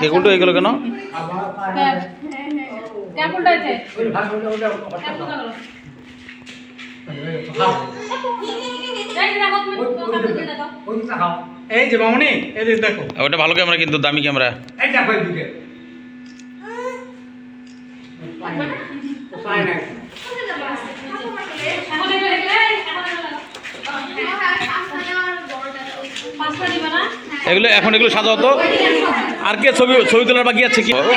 Cake উল্টো হয়ে গেল কেন? এই যে মামনি, এই যে দেখো, ওটা ভালো ক্যামেরা কিন্তু দামি ক্যামেরা। এই দেখো এদিকে। এগুলো এখন এগুলো সাজাও তো। আর কে ছবি ছবি তোলার বাকি আছে কি? বাবা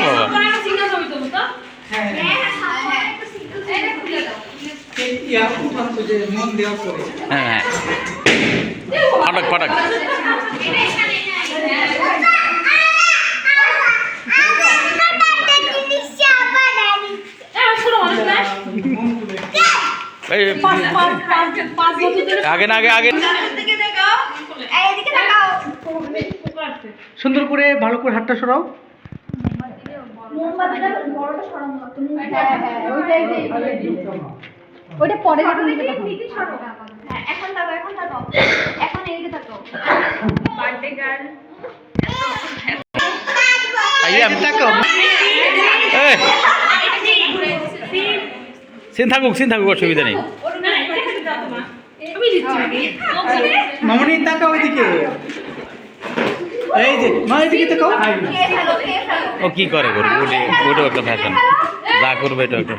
হ্যাঁ হ্যাঁ, ফাটাক ফাটাক। আগে না আগে আগে সুন্দর করে ভালো করে হাতটা সরাও। ওইটা পরে এখন তাকাও, এখন তাকাও, এখন এইদিকে তাকাও। বার্থডে গার্ল সিন থাকুক অসুবিধা নেই। মামনি তাকাও ওইদিকে, এই যে মা এদিকে তাকাও। ও কি করে করবে, ওটাও একটা ফ্যাশন, যা করবে এটা একটা।